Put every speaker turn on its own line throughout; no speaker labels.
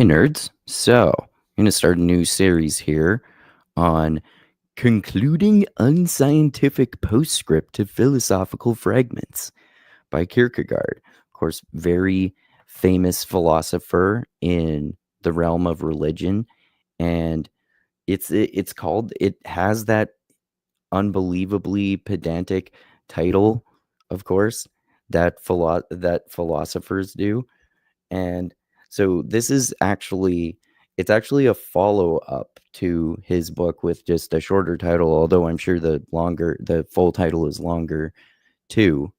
Hey nerds, so I'm going to start a new series here on Concluding Unscientific Postscript to Philosophical Fragments by Kierkegaard. Of course, very famous philosopher in the realm of religion, and it has that unbelievably pedantic title, of course, that philosophers do. And so this is actually it's actually a follow-up to his book with just a shorter title, although I'm sure the full title is longer too,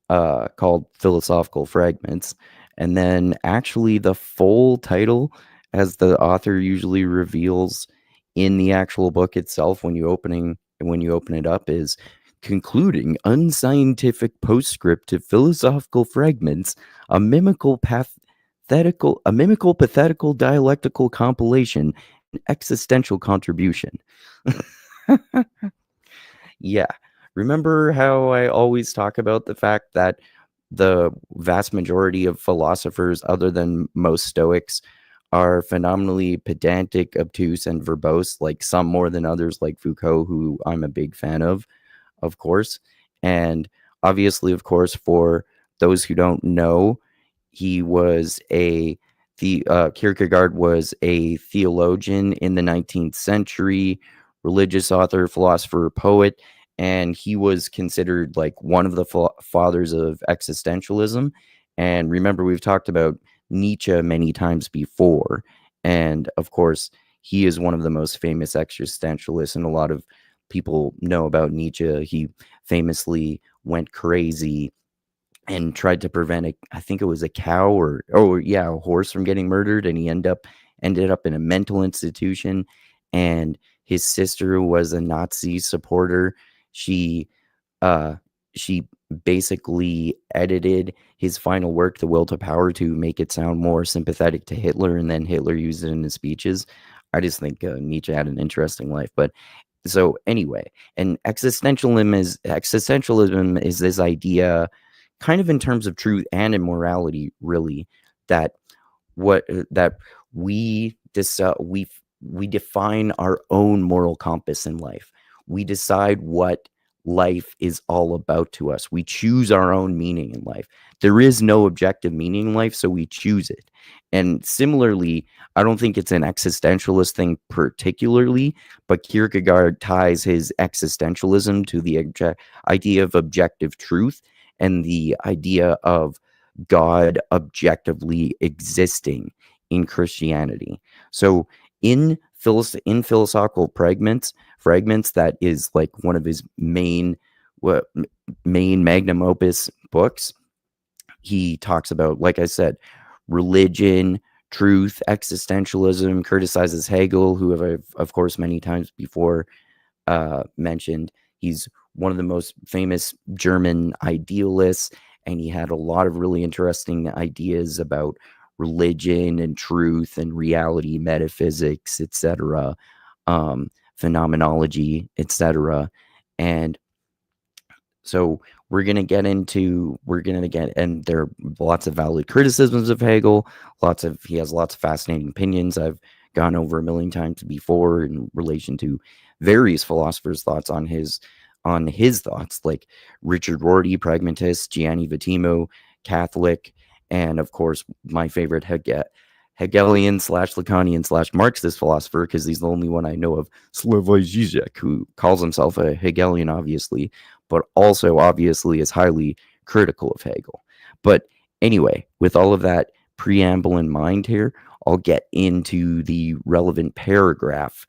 called Philosophical Fragments. And then actually the full title, as the author usually reveals in the actual book itself when you open it up, is Concluding Unscientific Postscript to Philosophical Fragments, a mimical pathetical dialectical compilation, an existential contribution. Yeah. Remember how I always talk about the fact that the vast majority of philosophers, other than most Stoics, are phenomenally pedantic, obtuse, and verbose, like some more than others, like Foucault, who I'm a big fan of course. And obviously, of course, for those who don't know, he was Kierkegaard was a theologian in the 19th century, religious author, philosopher, poet, and he was considered like one of the fathers of existentialism. And remember, we've talked about Nietzsche many times before, and of course, he is one of the most famous existentialists, and a lot of people know about Nietzsche. He famously went crazy and tried to prevent I think it was a cow a horse from getting murdered, and he ended up in a mental institution. And his sister was a Nazi supporter. She uh she basically edited his final work, The Will to Power, to make it sound more sympathetic to Hitler, and then Hitler used it in his speeches. I just think Nietzsche had an interesting life. But so anyway, and existentialism is this idea, kind of in terms of truth and immorality, really, that that we define our own moral compass in life. We decide what life is all about to us. We choose our own meaning in life. There is no objective meaning in life, so we choose it. And similarly, I don't think it's an existentialist thing particularly, but Kierkegaard ties his existentialism to the idea of objective truth and the idea of God objectively existing in Christianity. So in philosophical fragments, that is like one of his main magnum opus books. He talks about, like I said, religion, truth, existentialism, criticizes Hegel, who I've, of course, many times before mentioned. He's one of the most famous German idealists, and he had a lot of really interesting ideas about religion and truth and reality, metaphysics, etc., phenomenology, etc. And so and there are lots of valid criticisms of Hegel. He has lots of fascinating opinions I've gone over a million times before in relation to various philosophers' thoughts on his thoughts, like Richard Rorty, pragmatist; Gianni Vattimo, Catholic; and of course my favorite Hegelian / Lacanian / Marxist philosopher, because he's the only one I know of, Slavoj Žižek, who calls himself a Hegelian, obviously, but also obviously is highly critical of Hegel. But anyway, with all of that preamble in mind here, I'll get into the relevant paragraph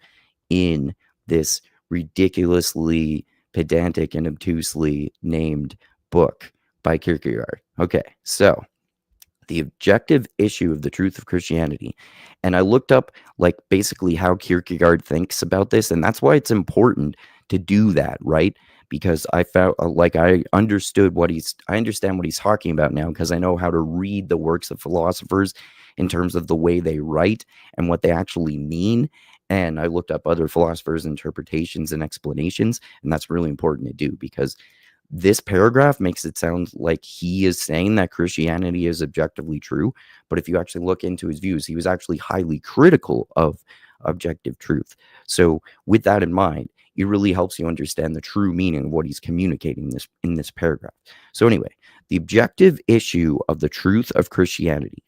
in this ridiculously pedantic and obtusely named book by Kierkegaard. Okay, so the objective issue of the truth of Christianity. And I looked up like basically how Kierkegaard thinks about this, and that's why it's important to do that, right? Because I felt like I understand what he's talking about now, because I know how to read the works of philosophers in terms of the way they write and what they actually mean. And I looked up other philosophers' interpretations and explanations, and that's really important to do, because this paragraph makes it sound like he is saying that Christianity is objectively true. But if you actually look into his views, he was actually highly critical of objective truth. So with that in mind, it really helps you understand the true meaning of what he's communicating in this paragraph. So anyway, the objective issue of the truth of Christianity.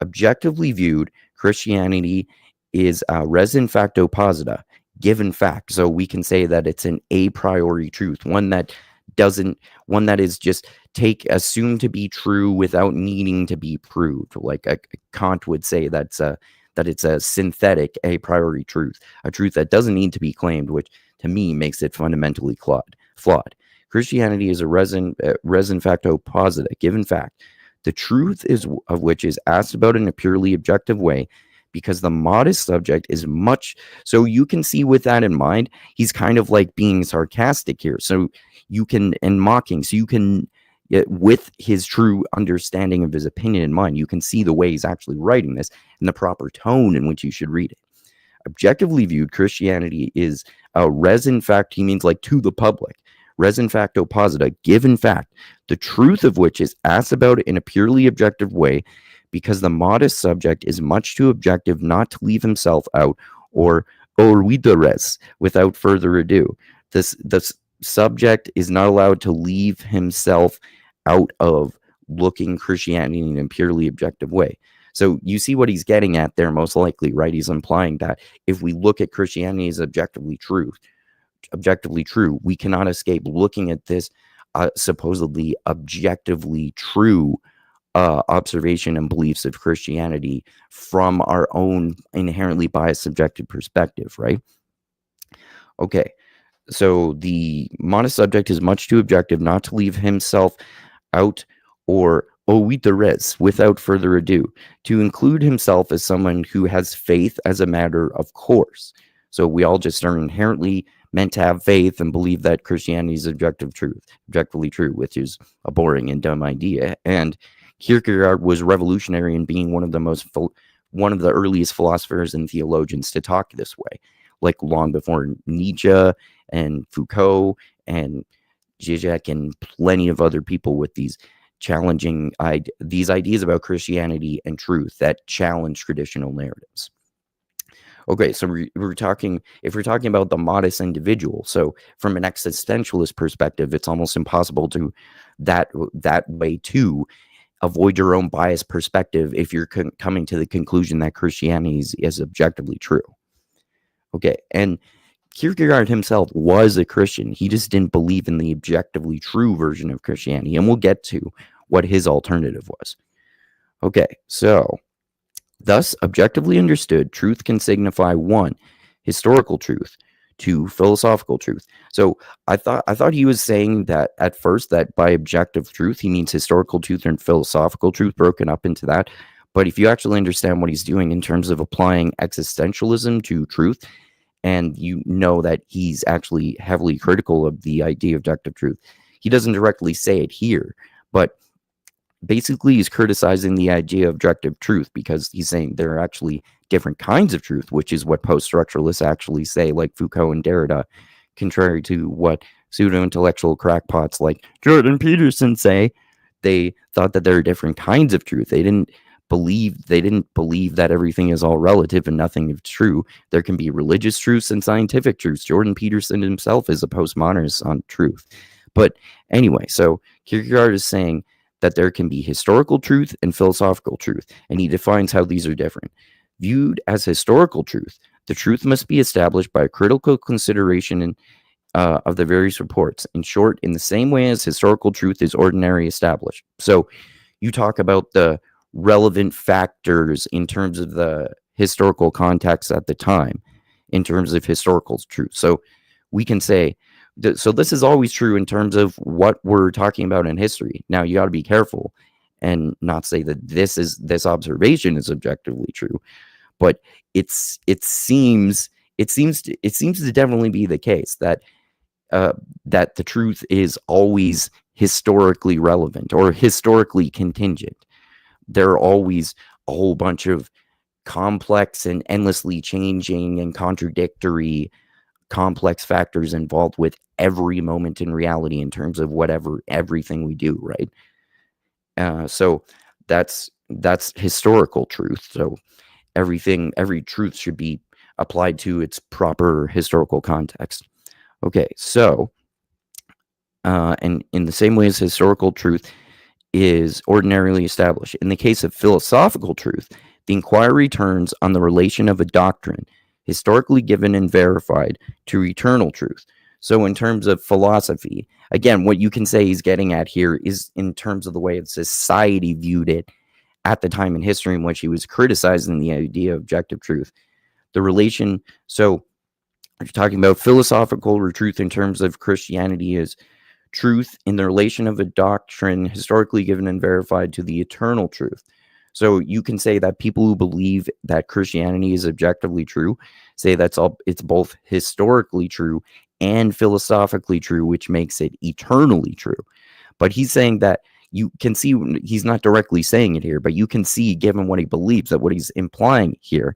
Objectively viewed, Christianity is res in facto posita, given fact. So we can say that it's an a priori truth, one that is just assumed to be true without needing to be proved. Like Kant would say that it's a synthetic a priori truth, a truth that doesn't need to be claimed, which to me makes it fundamentally flawed. Christianity is a res in facto posita, given fact, the truth of which is asked about in a purely objective way, because the modest subject is much. So you can see, with that in mind, he's kind of like being sarcastic here. So you can, and mocking. So you can, with his true understanding of his opinion in mind, you can see the way he's actually writing this and the proper tone in which you should read it. Objectively viewed, Christianity is res in fact, he means like to the public. Res in facto posita, given fact, the truth of which is asked about in a purely objective way, because the modest subject is much too objective not to leave himself out, or with res, without further ado. The subject is not allowed to leave himself out of looking Christianity in a purely objective way. So you see what he's getting at there, most likely, right? He's implying that if we look at Christianity as objectively true, we cannot escape looking at this supposedly objectively true observation and beliefs of Christianity from our own inherently biased subjective perspective, right? Okay, so the modest subject is much too objective not to leave himself out, or with res, without further ado, to include himself as someone who has faith as a matter of course. So we all just are inherently meant to have faith and believe that Christianity is objectively true, which is a boring and dumb idea. And Kierkegaard was revolutionary in being one of the earliest philosophers and theologians to talk this way, like long before Nietzsche and Foucault and Zizek and plenty of other people with these challenging these ideas about Christianity and truth that challenge traditional narratives. Okay, so if we're talking about the modest individual, so from an existentialist perspective, it's almost impossible to that way to avoid your own biased perspective if you're coming to the conclusion that Christianity is objectively true. Okay, and Kierkegaard himself was a Christian. He just didn't believe in the objectively true version of Christianity, and we'll get to what his alternative was. Okay, so thus, objectively understood, truth can signify 1, historical truth, 2, philosophical truth. So I thought he was saying that at first, that by objective truth he means historical truth and philosophical truth broken up into that. But if you actually understand what he's doing in terms of applying existentialism to truth, and you know that he's actually heavily critical of the idea of objective truth, he doesn't directly say it here, but basically he's criticizing the idea of objective truth, because he's saying there are actually different kinds of truth, which is what post-structuralists actually say, like Foucault and Derrida, contrary to what pseudo-intellectual crackpots like Jordan Peterson say. They thought that there are different kinds of truth. They didn't believe that everything is all relative and nothing is true. There can be religious truths and scientific truths. Jordan Peterson himself is a postmodernist on truth. But anyway, so Kierkegaard is saying that there can be historical truth and philosophical truth, and he defines how these are different. Viewed as historical truth, the truth must be established by a critical consideration of the various reports. In short, in the same way as historical truth is ordinarily established. So you talk about the relevant factors in terms of the historical context at the time, in terms of historical truth. So we can say, so this is always true in terms of what we're talking about in history. Now you got to be careful and not say that this observation is objectively true, but it seems to definitely be the case that that the truth is always historically relevant or historically contingent. There are always a whole bunch of complex and endlessly changing and contradictory complex factors involved with every moment in reality in terms of everything we do, right? So that's historical truth. So every truth should be applied to its proper historical context. Okay, so and in the same way as historical truth is ordinarily established, in the case of philosophical truth, the inquiry turns on the relation of a doctrine, historically given and verified, to eternal truth. So in terms of philosophy, again, what you can say he's getting at here is in terms of the way society viewed it at the time in history in which he was criticizing the idea of objective truth. The relation, so you're talking about philosophical truth in terms of Christianity is truth in the relation of a doctrine historically given and verified to the eternal truth. So you can say that people who believe that Christianity is objectively true say it's both historically true and philosophically true, which makes it eternally true. But he's saying that you can see, he's not directly saying it here, but you can see, given what he believes, that what he's implying here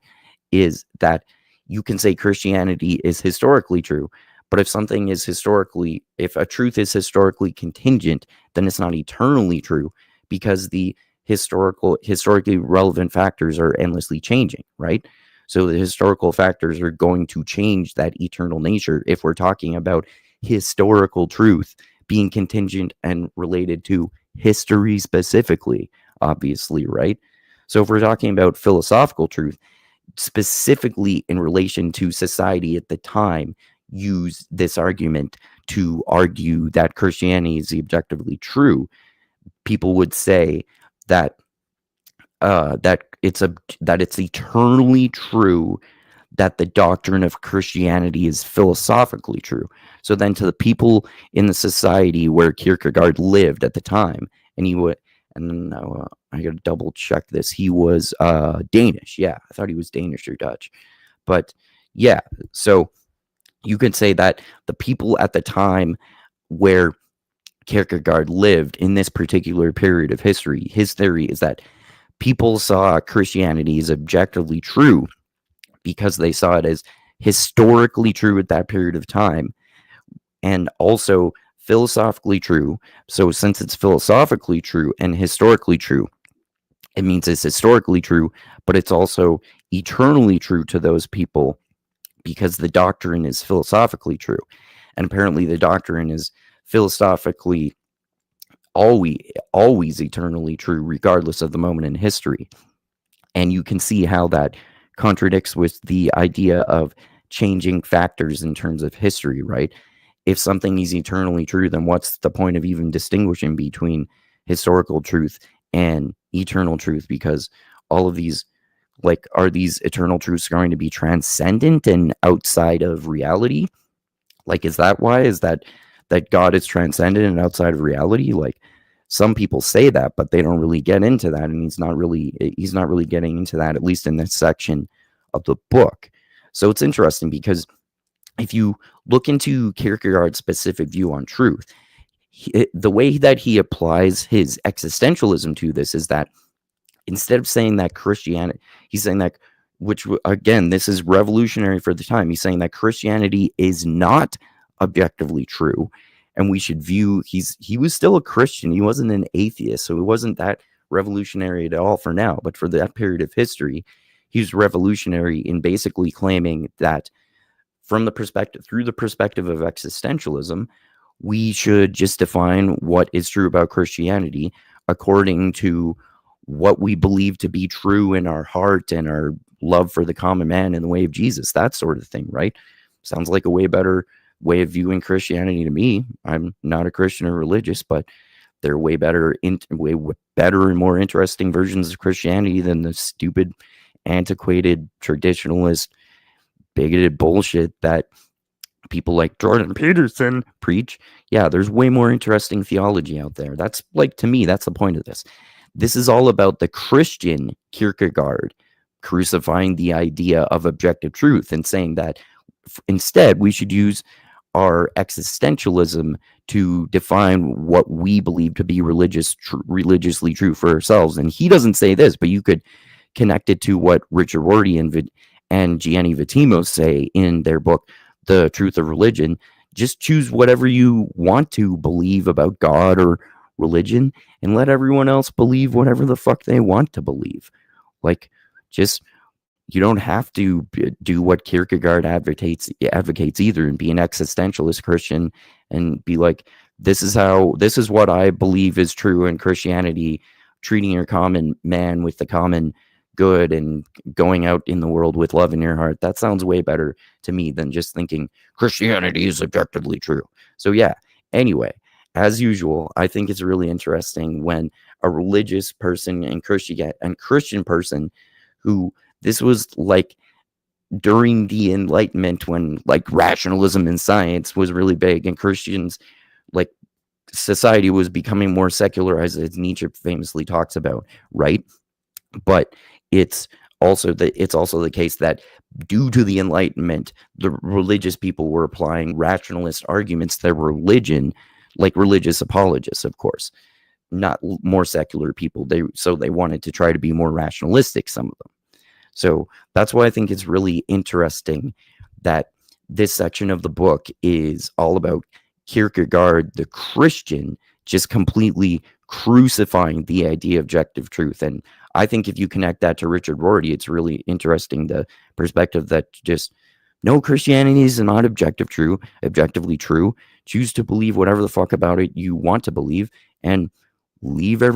is that you can say Christianity is historically true. But if if a truth is historically contingent, then it's not eternally true, because the historically relevant factors are endlessly changing, right? So the historical factors are going to change that eternal nature if we're talking about historical truth being contingent and related to history specifically, obviously, right? So if we're talking about philosophical truth, specifically in relation to society at the time, use this argument to argue that Christianity is objectively true, people would say that it's eternally true that the doctrine of Christianity is philosophically true. So then, to the people in the society where Kierkegaard lived at the time, and I got to double check this. He was Danish. Yeah, I thought he was Danish or Dutch, but yeah. So you could say that the people at the time where Kierkegaard lived in this particular period of history, his theory is that people saw Christianity as objectively true because they saw it as historically true at that period of time, and also philosophically true. So since it's philosophically true and historically true, it means it's historically true, but it's also eternally true to those people because the doctrine is philosophically true. And apparently the doctrine is philosophically always eternally true, regardless of the moment in history. And you can see how that contradicts with the idea of changing factors in terms of history, right? If something is eternally true, then what's the point of even distinguishing between historical truth and eternal truth? Because all of these, are these eternal truths going to be transcendent and outside of reality? Is that why? Is that God is transcendent and outside of reality? Some people say that, but they don't really get into that, and he's not really getting into that, at least in this section of the book. So it's interesting because if you look into Kierkegaard's specific view on truth, the way that he applies his existentialism to this is that instead of saying that Christianity, he's saying that, which again, this is revolutionary for the time. He's saying that Christianity is not objectively true, and we should view, he was still a Christian. He wasn't an atheist, so it wasn't that revolutionary at all for now. But for that period of history, he was revolutionary in basically claiming that through the perspective of existentialism, we should just define what is true about Christianity according to what we believe to be true in our heart and our love for the common man in the way of Jesus, that sort of thing, right? Sounds like a way better way of viewing Christianity to me. I'm not a Christian or religious, but there are way better and more interesting versions of Christianity than the stupid, antiquated, traditionalist, bigoted bullshit that people like Jordan Peterson preach. Yeah, there's way more interesting theology out there. That's to me, that's the point of this. This is all about the Christian Kierkegaard crucifying the idea of objective truth and saying that instead we should use our existentialism to define what we believe to be religiously true for ourselves. And he doesn't say this, but you could connect it to what Richard Rorty and Gianni Vitimo say in their book, The Truth of Religion, just choose whatever you want to believe about God or religion, and let everyone else believe whatever the fuck they want to believe. Like, just, you don't have to do what Kierkegaard advocates either, and be an existentialist Christian and be like, this is what I believe is true in Christianity, treating your common man with the common good and going out in the world with love in your heart. That sounds way better to me than just thinking Christianity is objectively true. So yeah, anyway, as usual, I think it's really interesting when a religious person and Christian person who, this was like during the Enlightenment, when like rationalism in science was really big, and Christians, like, society was becoming more secularized, as Nietzsche famously talks about, right? But it's also the case that due to the Enlightenment, the religious people were applying rationalist arguments to their religion, like religious apologists, of course, not more secular people. They wanted to try to be more rationalistic, some of them. So that's why I think it's really interesting that this section of the book is all about Kierkegaard, the Christian, just completely crucifying the idea of objective truth. And I think if you connect that to Richard Rorty, it's really interesting, the perspective that just, no, Christianity is not objectively true. Choose to believe whatever the fuck about it you want to believe, and leave every